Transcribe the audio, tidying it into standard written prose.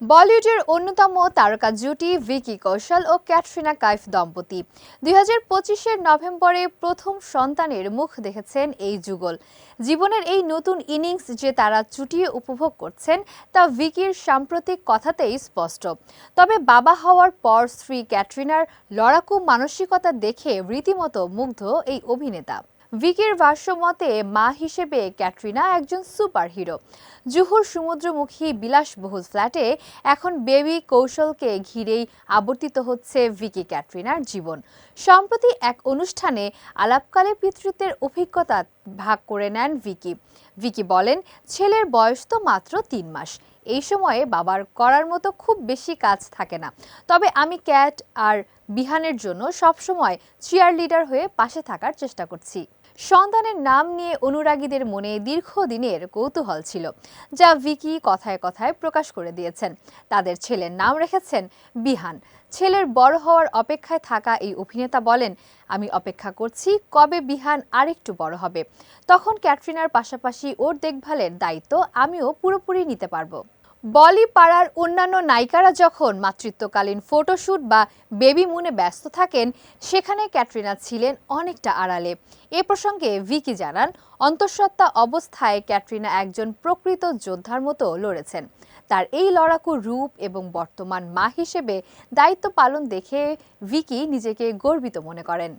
বলিউডের অন্যতম তারকা জুটি ভিকি কৌশল ও ক্যাটরিনা কাইফ দম্পতি 2025-এর নভেম্বরে প্রথম সন্তানের মুখ দেখেছেন এই যুগল। জীবনের এই নতুন ইনিংস যে তারা চুটিয়ে উপভোগ করছেন তা ভিকির সাম্প্রতিক কথাতেই স্পষ্ট। তবে বাবা হওয়ার পর স্ত্রী ক্যাটরিনার লড়াকু মানসিকতা দেখে রীতিমতো মুগ্ধ এই অভিনেতা। ভিকির ভাষ্যমতে মা হিসেবে ক্যাটরিনা একজন সুপারহিরো। জুহুর সমুদ্রমুখী বিলাসবহুল ফ্ল্যাটে এখন বেবি কৌশলকে ঘিরেই আবর্তিত হচ্ছে ভিকি ক্যাটরিনার জীবন। সম্প্রতি এক অনুষ্ঠানে আলাপকালে পিতৃত্বের অভিজ্ঞতা ভাগ করে নেন ভিকি। ভিকি বলেন, ছেলের বয়স তো মাত্র 3 মাস। এই সময়ে বাবার করার মতো খুব বেশি কাজ থাকে না। তবে আমি ক্যাট আর বিহানের জন্য সবসময় চিয়ার লিডার হয়ে পাশে থাকার চেষ্টা করছি। সন্তানের নাম নিয়ে অনুরাগীদের মনে দীর্ঘদিনের কৌতূহল ছিল, যা ভিকি কথায় কথায় প্রকাশ করে দিয়েছেন। তাদের ছেলের নাম রেখেছেন বিহান। ছেলের বড় হওয়ার অপেক্ষায় থাকা এই অভিনেতা বলেন, আমি অপেক্ষা করছি কবে বিহান আরেকটু বড় হবে। তখন ক্যাটরিনার পাশাপাশি ওর দেখভালের দায়িত্ব আমিও পুরোপুরি নিতে পারবো। বলি পাড়ার অন্যান্য নায়িকারা যখন মাতৃত্বকালীন ফটোশুট বা বেবি মুনে ব্যস্ত থাকেন, সেখানে ক্যাটরিনা ছিলেন অনেকটা আড়ালে। এ প্রসঙ্গে ভিকি জানান, অন্তঃসত্ত্বা অবস্থায় ক্যাটরিনা একজন প্রকৃত যোদ্ধার মতো লড়েছেন। তার এই লড়াকু রূপ এবং বর্তমান মা হিসেবে দায়িত্ব পালন দেখে ভিকি নিজেকে গর্বিত মনে করেন।